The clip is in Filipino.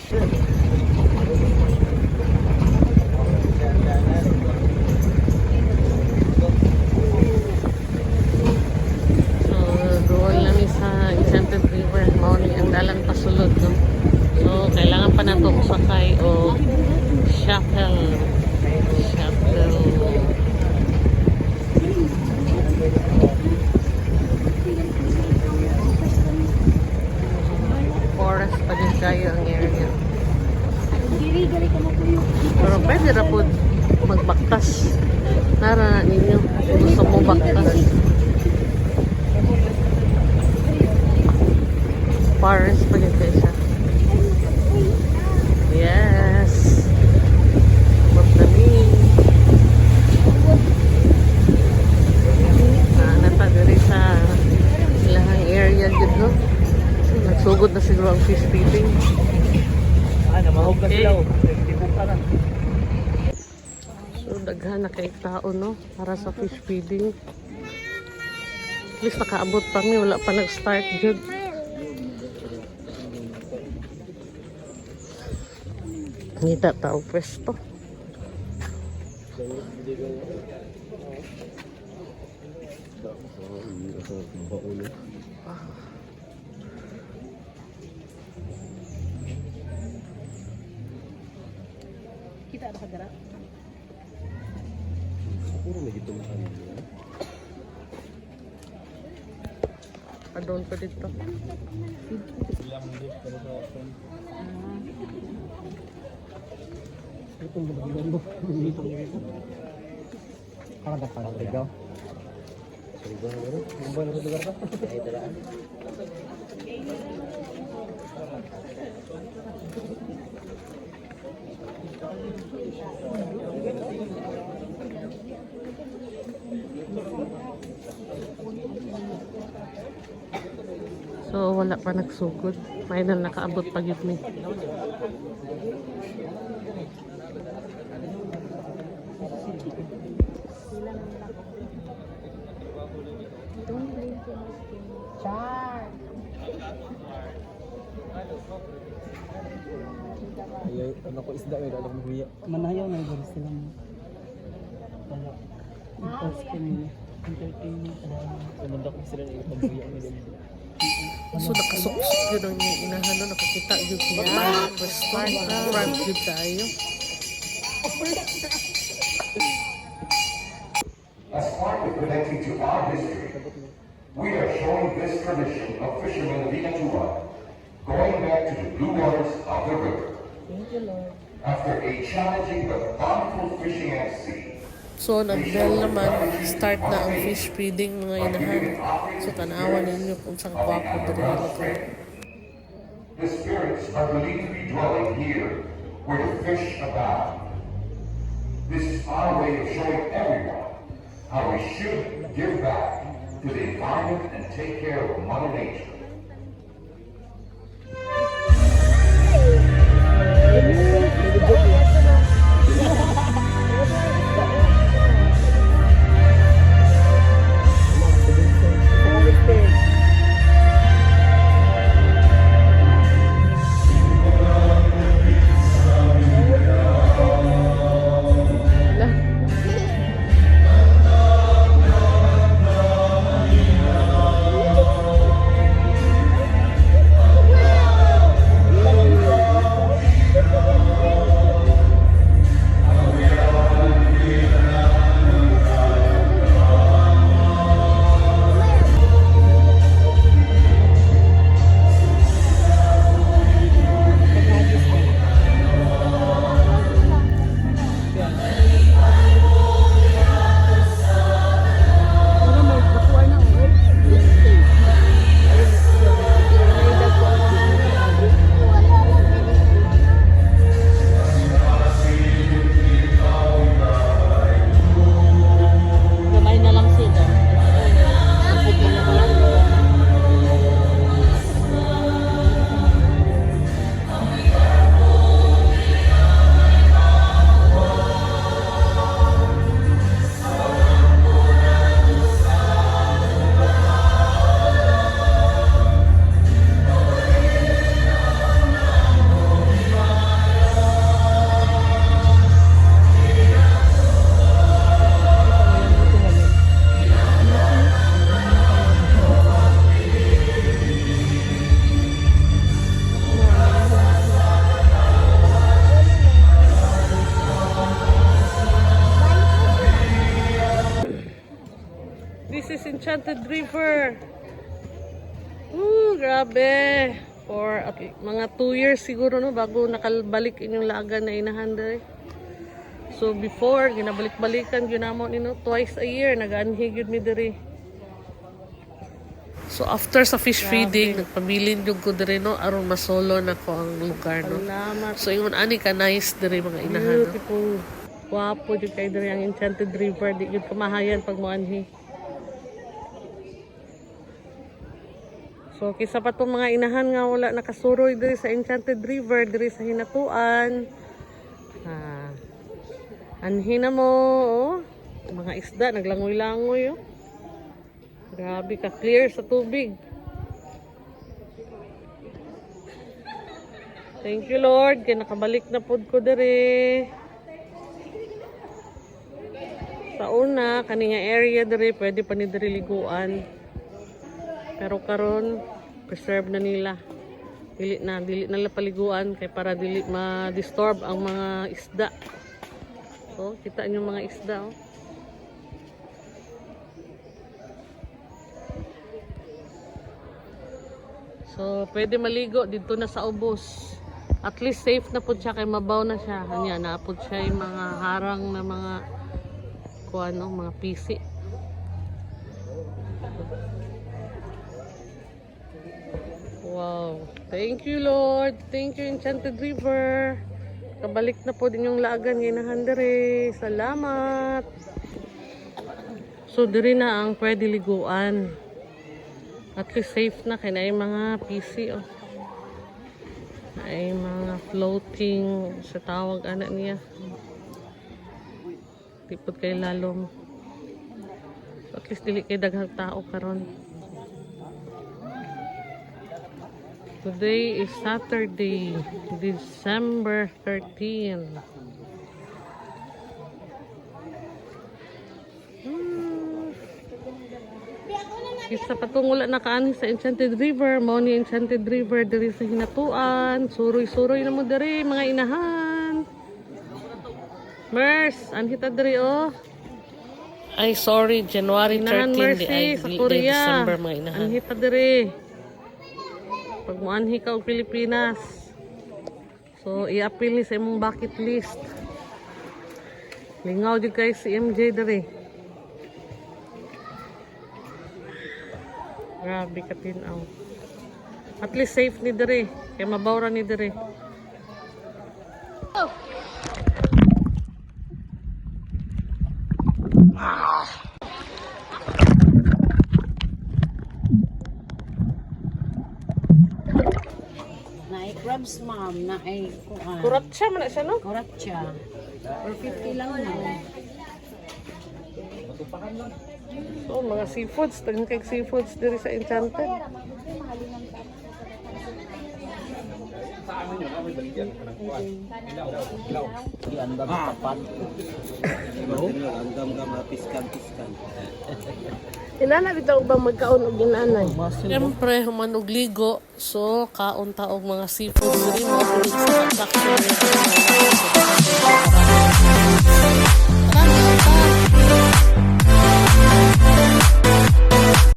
Doon lang sa Enchanted River. Mauli ang dalan pasulod. No? So, kailangan pa na itong sakay o shuttle. Forest pa din kayo ang area. Pero pwede na po magbaktas. Nara ninyo. Gusto mo baktas. Forest pa din kayo siya. Yes. Magdami. Nata diri sa ilahang area dito, no? Nagsugod na siguro ang fish feeding. Namahog na sila. So, daghan na kay tao, no? Para sa fish feeding. At least nakaabot pa mi. Wala pa nag-start dyan. Ngita tao pwesto. Kita ada kagara. Puro na dito makan. Adon pa dito. Ito mo bagyan mo. Dito mo ito. Para dapat ikaw. Sudah baru. Mobile na lugar ka. Ay talaan. So, wala pa nagsugod. May na nakaabot pa yun mi. Char. Ay, ano ko isda may dalang magwiya. Manayaw na ibaris sila mo. Wala. Impulse ko nila. Entertainment. Kumanda ko sila ng magwiya nila. So, nakasuksok yun ang inahan, no? Nakakita yun siya. Restart na. Front yun tayo. As part of connecting to our history, we are showing this tradition of fishermen of Ikatua going back to the blue waters of the river. Thank you, Lord. After a challenging but bountiful fishing at sea, So, nag-bell naman, start na ang fish feeding mga inahan. So, tanawan ninyo kung saan kwapo dito lugar. the spirits are believed to be dwelling here where the fish abound. This is our way of showing everyone how we should give back to the environment and take care of Mother Nature. Enchanted River. Grabe. For mga 2 years siguro no bago nakabalik inyong lagan na inahan dere. So before ginabalik-balikan gyud namo nino twice a year nagaanhi gyud mi dere. So after sa fish feeding nagpabilin jud ko dere no aron masolo na ko ang lugar no. Salamat. So ingon ani ka nice dere mga inahan no. Beautiful. Wapo jud kay dere ang Enchanted River di jud kamahayan pag moanhi. So kisa pa tong mga inahan nga wala nakasuroy diri sa Enchanted River diri sa Hinatuan. Anhi na mo oh. Mga isda naglangoy-langoy oh. Grabe ka clear sa tubig. Thank you Lord kay nakabalik na pud ko diri. Sa una kani nga area diri pwede pa ni diri liguan. Pero karon preserve na nila. Dili na paliguan kay para dili ma-disturb ang mga isda. So, kita niyo mga isda oh. So, pwede maligo dito na sa ubos. At least safe na po siya kay mabaw na siya. Anya na po siya yung mga harang na mga mga pisi. Wow. Thank you Lord. Thank you Enchanted River. Kabalik na po din yung lagan ginahan dere. Salamat. So diri na ang pwede liguan. At least safe na kay na mga PC oh. Ay mga floating sa tawag anak niya. Tipod kay lalom. So, at least dili kay daghang tao karon. Today is Saturday, December 13. Isa pa itong wala nakaani sa Enchanted River. Mao ni Enchanted River diri sa Hinatuan. Suroy-suroy na mo diri mga inahan. Mers, anhita diri oh. Ay sorry, January 13 di ay sa Korea. December mga inahan. Anhita diri. Pag moanhi ka og Pilipinas. So i-appeal ni sa imong bucket list. Lingaw jud kay si MJ diri. Grabe ka tinaw. At least safe ni diri. Kaya mabawra ni diri. Naay crabs ma'am, naay kuan. Kurat siya man na siya no? Kurat siya. For 50 lang ma'am. So mga seafoods, tagang kay seafoods diri sa Enchanted. Iandam kapan. Andam ka piskan-piskan. Inana bitaw bang magkaon og ginanay? Siyempre human og ligo, so kaon ta og mga seafoods diri mo sa attraction.